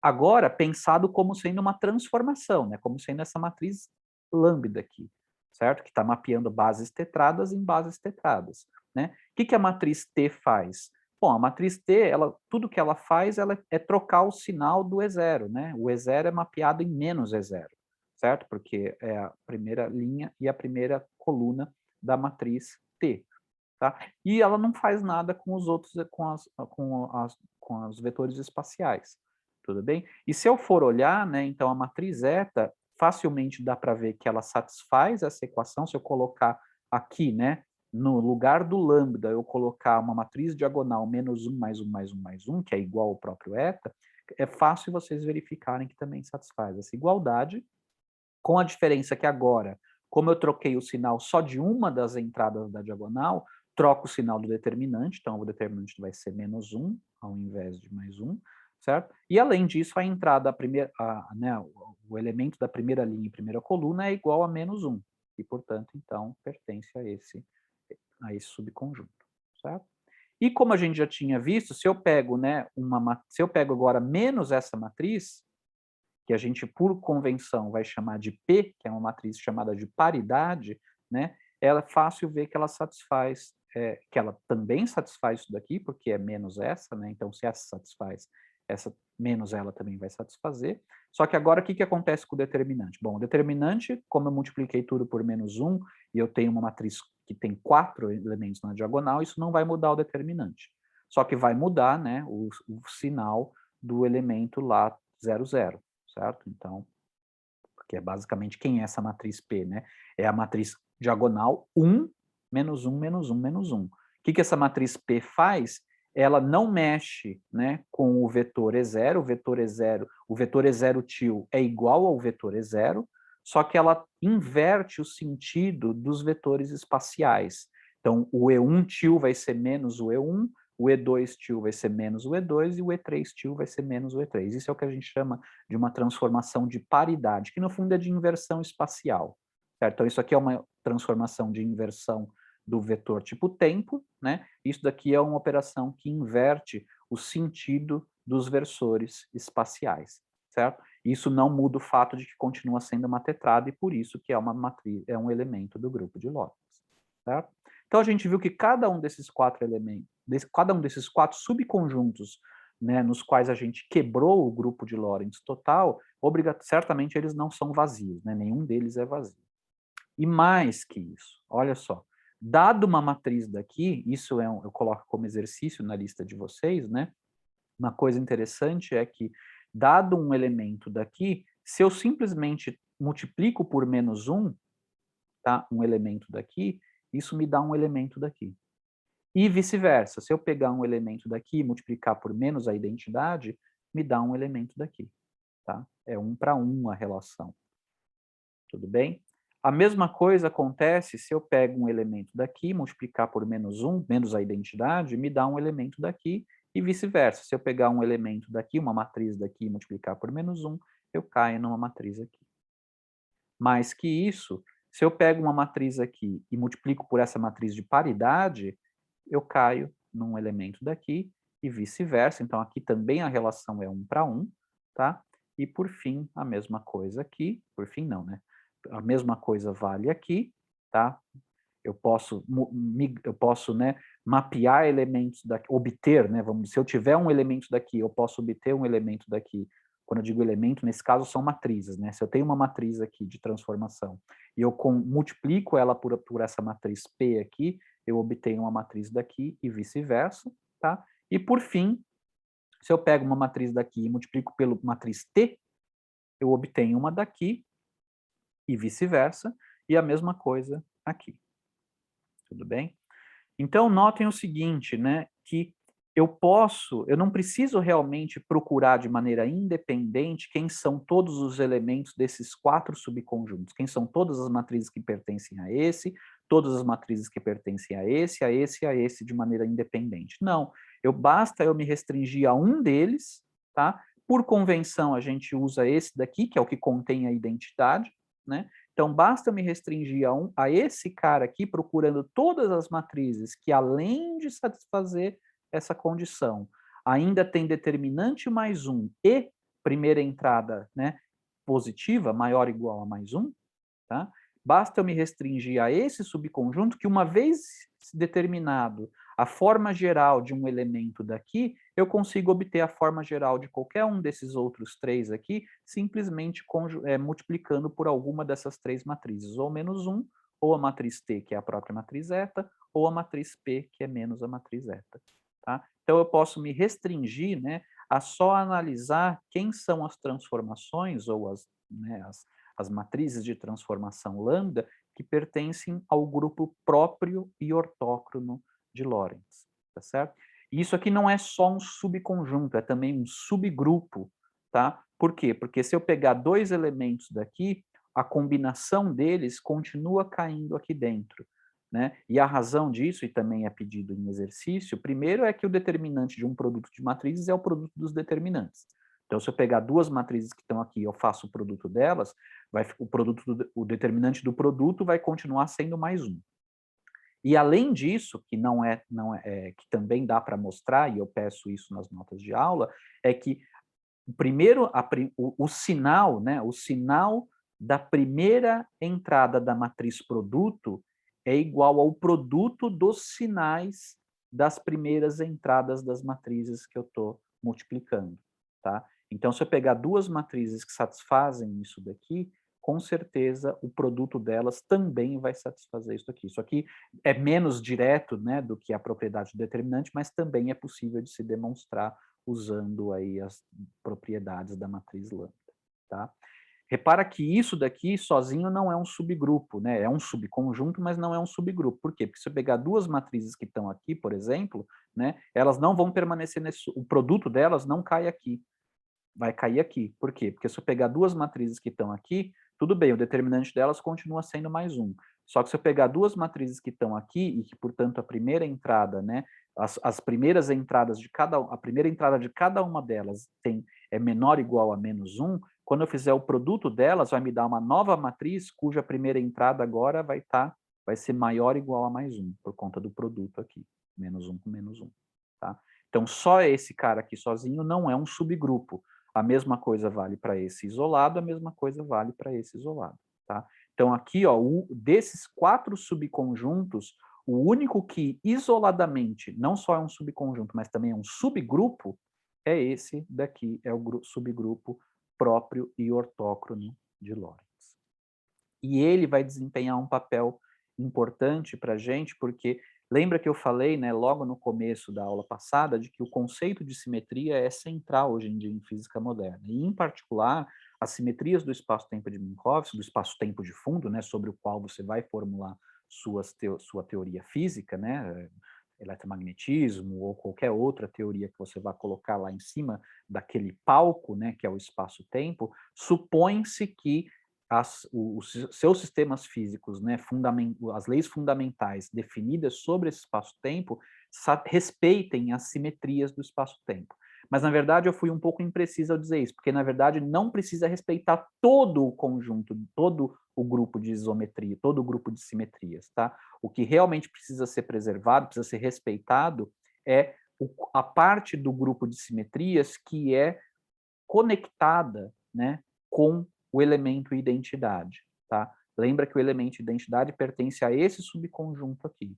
agora pensado como sendo uma transformação, né? Como sendo essa matriz lambda aqui, certo? Que está mapeando bases tetradas em bases tetradas, né? O que a matriz T faz? Bom, a matriz T, tudo que ela faz é trocar o sinal do E0, né? O E0 é mapeado em menos E0, certo? Porque é a primeira linha e a primeira coluna da matriz T, tá? E ela não faz nada com os outros, com os vetores espaciais, tudo bem? E se eu for olhar, né, então a matriz eta, facilmente dá para ver que ela satisfaz essa equação, se eu colocar aqui, né, no lugar do lambda, eu colocar uma matriz diagonal menos 1, mais 1, mais 1, mais 1, que é igual ao próprio eta, é fácil vocês verificarem que também satisfaz essa igualdade, com a diferença que agora, como eu troquei o sinal só de uma das entradas da diagonal, troco o sinal do determinante, então o determinante vai ser menos 1 ao invés de mais 1, certo? E além disso, a entrada, né, o elemento da primeira linha e primeira coluna é igual a menos 1, e portanto, então, pertence a esse subconjunto, certo? E como a gente já tinha visto, se eu pego, né, se eu pego agora menos essa matriz, que a gente, por convenção, vai chamar de P, que é uma matriz chamada de paridade, né, ela é fácil ver que ela satisfaz, que ela também satisfaz isso daqui, porque é menos essa, né, então se essa satisfaz, essa menos ela também vai satisfazer. Só que agora o que acontece com o determinante? Bom, o determinante, como eu multipliquei tudo por menos 1, e eu tenho uma matriz que tem 4 elementos na diagonal, isso não vai mudar o determinante. Só que vai mudar, né, o sinal do elemento lá 0, 0. Certo? Então, porque é basicamente quem é essa matriz P, né? É a matriz diagonal 1, menos 1, menos 1, menos 1. O que essa matriz P faz? Ela não mexe, né, com o vetor E0, o vetor E0 til é igual ao vetor E0, só que ela inverte o sentido dos vetores espaciais. Então, o E1 til vai ser menos o E1, o E2 til vai ser menos o E2 e o E3 til vai ser menos o E3. Isso é o que a gente chama de uma transformação de paridade, que no fundo é de inversão espacial, certo? Então isso aqui é uma transformação de inversão do vetor tipo tempo, né? Isso daqui é uma operação que inverte o sentido dos versores espaciais, certo? Isso não muda o fato de que continua sendo uma tetrada e por isso que é uma matriz, é um elemento do grupo de Lorentz, certo? Então a gente viu que cada um desses quatro elementos, cada um desses quatro subconjuntos, né, nos quais a gente quebrou o grupo de Lorentz total, certamente eles não são vazios, né? Nenhum deles é vazio. E mais que isso, olha só, dado uma matriz daqui, isso eu coloco como exercício na lista de vocês, né? Uma coisa interessante é que, dado um elemento daqui, se eu simplesmente multiplico por -1, tá? Um elemento daqui, isso me dá um elemento daqui. E vice-versa, se eu pegar um elemento daqui e multiplicar por menos a identidade, me dá um elemento daqui, tá? É 1 para 1 a relação. Tudo bem? A mesma coisa acontece se eu pego um elemento daqui, multiplicar por -1, menos a identidade, me dá um elemento daqui, e vice-versa. Se eu pegar um elemento daqui, uma matriz daqui, e multiplicar por -1, eu caio numa matriz aqui. Mais que isso, se eu pego uma matriz aqui e multiplico por essa matriz de paridade, eu caio num elemento daqui, e vice-versa. Então, aqui também a relação é 1 para 1, tá? E, por fim, a mesma coisa aqui. Por fim, não, né? A mesma coisa vale aqui, tá? Eu posso, né, mapear elementos daqui, obter, né, se eu tiver um elemento daqui, eu posso obter um elemento daqui. Quando eu digo elemento, nesse caso são matrizes, né? Se eu tenho uma matriz aqui de transformação e eu multiplico ela por essa matriz P aqui, eu obtenho uma matriz daqui e vice-versa, tá? E por fim, se eu pego uma matriz daqui e multiplico pela matriz T, eu obtenho uma daqui e vice-versa, e a mesma coisa aqui. Tudo bem? Então, notem o seguinte, né, que eu não preciso realmente procurar de maneira independente quem são todos os elementos desses quatro subconjuntos, quem são todas as matrizes que pertencem a esse, todas as matrizes que pertencem a esse, a esse e a esse de maneira independente. Não, basta eu me restringir a um deles, tá? Por convenção, a gente usa esse daqui, que é o que contém a identidade, né? Então, basta me restringir a esse cara aqui, procurando todas as matrizes que, além de satisfazer essa condição, ainda tem determinante mais 1 e primeira entrada, né, positiva, maior ou igual a mais 1, tá? Basta eu me restringir a esse subconjunto que, uma vez determinado a forma geral de um elemento daqui, eu consigo obter a forma geral de qualquer um desses outros três aqui, simplesmente multiplicando por alguma dessas três matrizes, ou -1, ou a matriz T, que é a própria matriz eta, ou a matriz P, que é menos a matriz eta. Tá? Então, eu posso me restringir, né, a só analisar quem são as transformações, ou as matrizes de transformação lambda que pertencem ao grupo próprio e ortócrono de Lorentz, tá certo? E isso aqui não é só um subconjunto, é também um subgrupo, tá? Por quê? Porque se eu pegar dois elementos daqui, a combinação deles continua caindo aqui dentro, né? E a razão disso, e também é pedido em exercício, primeiro é que o determinante de um produto de matrizes é o produto dos determinantes. Então, se eu pegar duas matrizes que estão aqui, eu faço o produto delas, o determinante do produto vai continuar sendo mais 1. E além disso, que que também dá para mostrar, e eu peço isso nas notas de aula, é que o sinal, né, o sinal da primeira entrada da matriz produto é igual ao produto dos sinais das primeiras entradas das matrizes que eu estou multiplicando, tá? Então, se eu pegar duas matrizes que satisfazem isso daqui, com certeza o produto delas também vai satisfazer isso aqui. Isso aqui é menos direto, né, do que a propriedade determinante, mas também é possível de se demonstrar usando aí as propriedades da matriz lambda, tá? Repara que isso daqui sozinho não é um subgrupo, né? É um subconjunto, mas não é um subgrupo. Por quê? Porque se eu pegar duas matrizes que estão aqui, por exemplo, né, elas não vão permanecer o produto delas não cai aqui, vai cair aqui. Por quê? Porque se eu pegar duas matrizes que estão aqui, tudo bem, o determinante delas continua sendo mais 1. Só que se eu pegar duas matrizes que estão aqui e que, portanto, a primeira entrada, né, as primeiras entradas a primeira entrada de cada uma delas é menor ou igual a -1, quando eu fizer o produto delas, vai me dar uma nova matriz cuja primeira entrada agora vai estar vai ser maior ou igual a mais 1, por conta do produto aqui, menos 1 com menos 1, tá? Então, só esse cara aqui sozinho não é um subgrupo. A mesma coisa vale para esse isolado, a mesma coisa vale para esse isolado, tá? Então, aqui, ó, desses 4 subconjuntos, o único que isoladamente não só é um subconjunto, mas também é um subgrupo, é esse daqui, é o subgrupo próprio e ortócrono de Lorentz. E ele vai desempenhar um papel importante para a gente, porque lembra que eu falei, né, logo no começo da aula passada, de que o conceito de simetria é central hoje em dia em física moderna. E, em particular, as simetrias do espaço-tempo de Minkowski, do espaço-tempo de fundo, né, sobre o qual você vai formular sua teoria física, né, eletromagnetismo ou qualquer outra teoria que você vai colocar lá em cima daquele palco, né, que é o espaço-tempo, supõe-se que os seus sistemas físicos, né, as leis fundamentais definidas sobre esse espaço-tempo, respeitem as simetrias do espaço-tempo. Mas, na verdade, eu fui um pouco imprecisa ao dizer isso, porque, na verdade, não precisa respeitar todo o conjunto, todo o grupo de isometria, todo o grupo de simetrias, tá? O que realmente precisa ser preservado, precisa ser respeitado, é a parte do grupo de simetrias que é conectada, né, com o elemento identidade, tá? Lembra que o elemento identidade pertence a esse subconjunto aqui,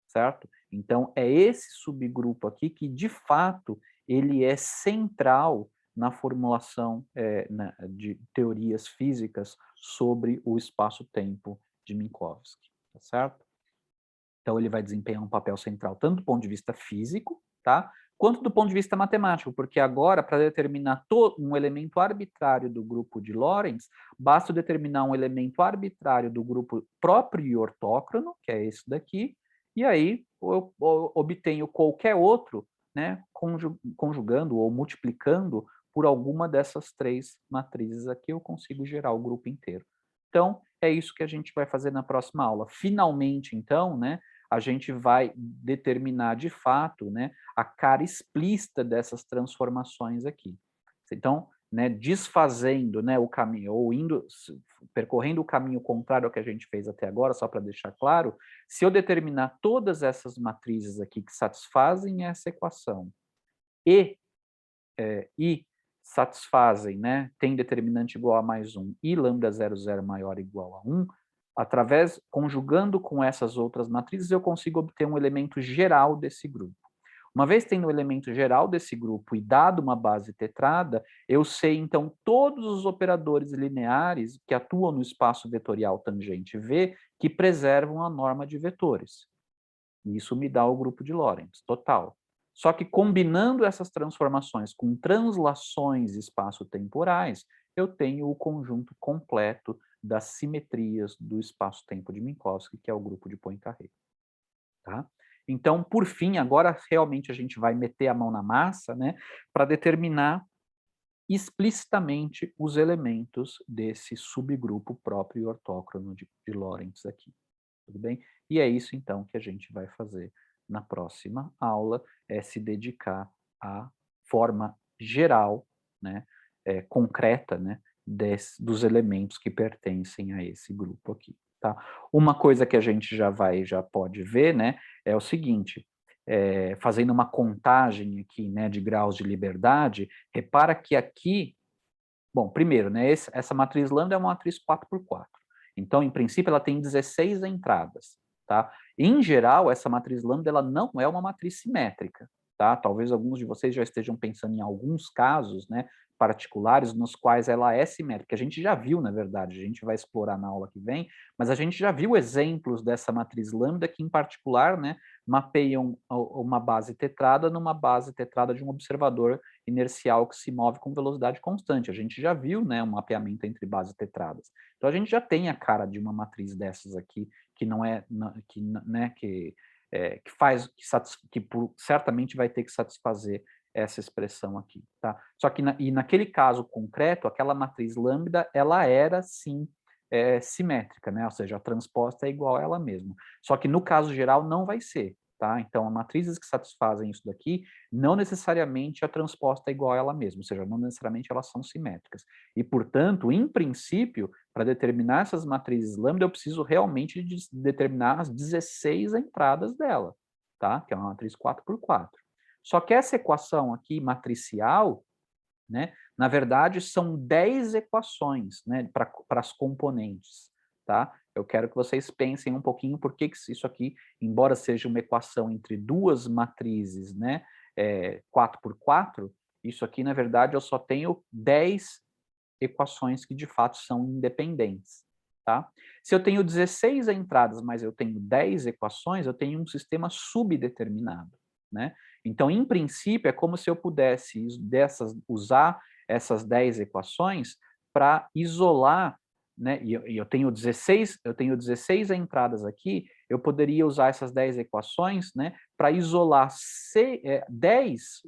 certo? Então, é esse subgrupo aqui que, de fato, ele é central na formulação de teorias físicas sobre o espaço-tempo de Minkowski, tá certo? Então, ele vai desempenhar um papel central tanto do ponto de vista físico, tá? Quanto do ponto de vista matemático, porque agora, para determinar um elemento arbitrário do grupo de Lorentz, basta determinar um elemento arbitrário do grupo próprio e ortócrono, que é esse daqui, e aí eu obtenho qualquer outro, né, conjugando ou multiplicando por alguma dessas 3 matrizes aqui, eu consigo gerar o grupo inteiro. Então, é isso que a gente vai fazer na próxima aula. Finalmente, então, né, a gente vai determinar de fato, né, a cara explícita dessas transformações aqui. Então, né, desfazendo, né, o caminho, ou percorrendo o caminho contrário ao que a gente fez até agora, só para deixar claro, se eu determinar todas essas matrizes aqui que satisfazem essa equação e satisfazem, né, tem determinante igual a mais 1 e lambda 00 maior ou igual a 1, conjugando com essas outras matrizes, eu consigo obter um elemento geral desse grupo. Uma vez tendo o elemento geral desse grupo e dado uma base tetrada, eu sei, então, todos os operadores lineares que atuam no espaço vetorial tangente V que preservam a norma de vetores. E isso me dá o grupo de Lorentz, total. Só que combinando essas transformações com translações espaço-temporais, eu tenho o conjunto completo das simetrias do espaço-tempo de Minkowski, que é o grupo de Poincaré. Tá? Então, por fim, agora realmente a gente vai meter a mão na massa, né, para determinar explicitamente os elementos desse subgrupo próprio e ortócrono de Lorentz aqui. Tudo bem? E é isso, então, que a gente vai fazer na próxima aula, é se dedicar à forma geral, né, concreta, né, dos elementos que pertencem a esse grupo aqui, tá? Uma coisa que a gente já pode ver, né, é o seguinte, fazendo uma contagem aqui, né, de graus de liberdade, repara que aqui, bom, primeiro, né, essa matriz lambda é uma matriz 4x4. Então, em princípio, ela tem 16 entradas, tá? Em geral, essa matriz lambda ela não é uma matriz simétrica, tá? Talvez alguns de vocês já estejam pensando em alguns casos, né, particulares nos quais ela é simétrica. A gente já viu, na verdade, a gente vai explorar na aula que vem, mas a gente já viu exemplos dessa matriz lambda que, em particular, né, mapeiam uma base tetrada numa base tetrada de um observador inercial que se move com velocidade constante. A gente já viu, né, um mapeamento entre bases tetradas. Então a gente já tem a cara de uma matriz dessas aqui que não é, que, né, que faz, certamente vai ter que satisfazer essa expressão aqui, tá? Só que naquele caso concreto, aquela matriz lambda, ela era sim simétrica, né? Ou seja, a transposta é igual a ela mesma. Só que no caso geral não vai ser. tá? Então, matrizes que satisfazem isso daqui, não necessariamente a transposta é igual a ela mesma, ou seja, não necessariamente elas são simétricas. E, portanto, em princípio, para determinar essas matrizes lambda, eu preciso realmente determinar as 16 entradas dela, tá? Que é uma matriz 4x4. Só que essa equação aqui, matricial, né, na verdade, são 10 equações, né, para as componentes, tá? Eu quero que vocês pensem um pouquinho por que isso aqui, embora seja uma equação entre duas matrizes, né, 4x4, isso aqui, na verdade, eu só tenho 10 equações que, de fato, são independentes, tá? Se eu tenho 16 entradas, mas eu tenho 10 equações, eu tenho um sistema subdeterminado, né? Então, em princípio, é como se eu pudesse usar essas 10 equações para isolar, né? E eu tenho 16 entradas aqui, eu poderia usar essas 10 equações, né, para isolar 10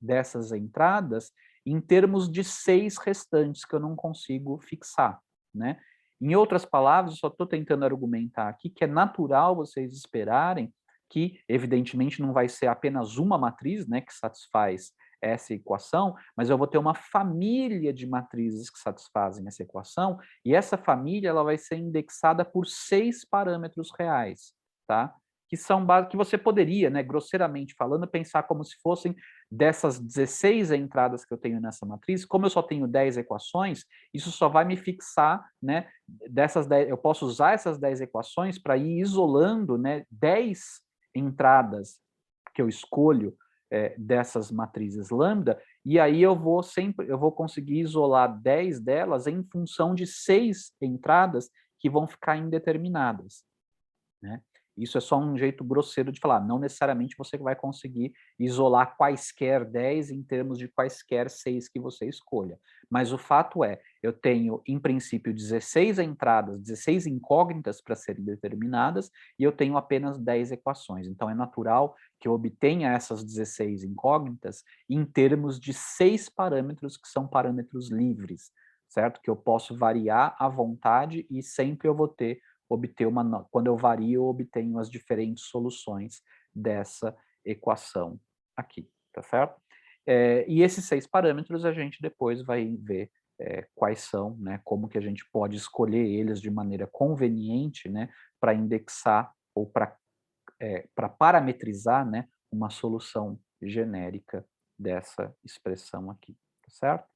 dessas entradas em termos de 6 restantes que eu não consigo fixar, né? Em outras palavras, eu só estou tentando argumentar aqui que é natural vocês esperarem que, evidentemente, não vai ser apenas uma matriz, né, que satisfaz essa equação, mas eu vou ter uma família de matrizes que satisfazem essa equação, e essa família ela vai ser indexada por 6 parâmetros reais, tá? Que você poderia, né, grosseiramente falando, pensar como se fossem dessas 16 entradas que eu tenho nessa matriz, como eu só tenho 10 equações, isso só vai me fixar, né, eu posso usar essas 10 equações para ir isolando, né, 10 entradas que eu escolho dessas matrizes lambda, e aí eu vou conseguir isolar 10 delas em função de 6 entradas que vão ficar indeterminadas, né? Isso é só um jeito grosseiro de falar, não necessariamente você vai conseguir isolar quaisquer 10 em termos de quaisquer 6 que você escolha. Mas o fato é, eu tenho, em princípio, 16 entradas, 16 incógnitas para serem determinadas, e eu tenho apenas 10 equações. Então, é natural que eu obtenha essas 16 incógnitas em termos de 6 parâmetros que são parâmetros livres, certo? Que eu posso variar à vontade e sempre eu vou obter quando eu vario, eu obtenho as diferentes soluções dessa equação aqui, tá certo? E esses 6 parâmetros a gente depois vai ver quais são, né, como que a gente pode escolher eles de maneira conveniente, né, para indexar ou para parametrizar, né, uma solução genérica dessa expressão aqui, tá certo?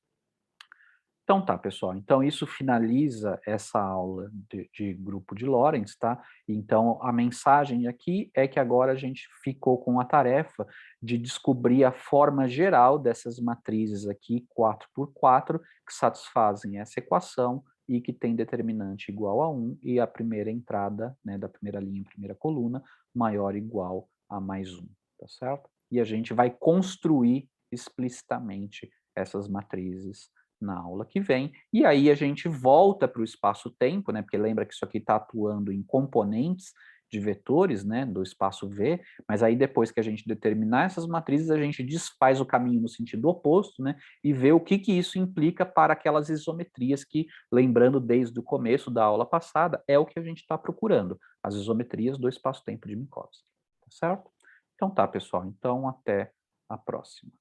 Então tá, pessoal. Então isso finaliza essa aula de grupo de Lorentz, tá? Então a mensagem aqui é que agora a gente ficou com a tarefa de descobrir a forma geral dessas matrizes aqui, 4x4, que satisfazem essa equação e que tem determinante igual a 1 e a primeira entrada, né, da primeira linha, primeira coluna, maior ou igual a mais 1, tá certo? E a gente vai construir explicitamente essas matrizes na aula que vem, e aí a gente volta para o espaço-tempo, né, porque lembra que isso aqui está atuando em componentes de vetores, né, do espaço V, mas aí depois que a gente determinar essas matrizes, a gente desfaz o caminho no sentido oposto, né, e vê o que isso implica para aquelas isometrias que, lembrando desde o começo da aula passada, é o que a gente está procurando, as isometrias do espaço-tempo de Minkowski, tá certo? Então tá, pessoal, então até a próxima.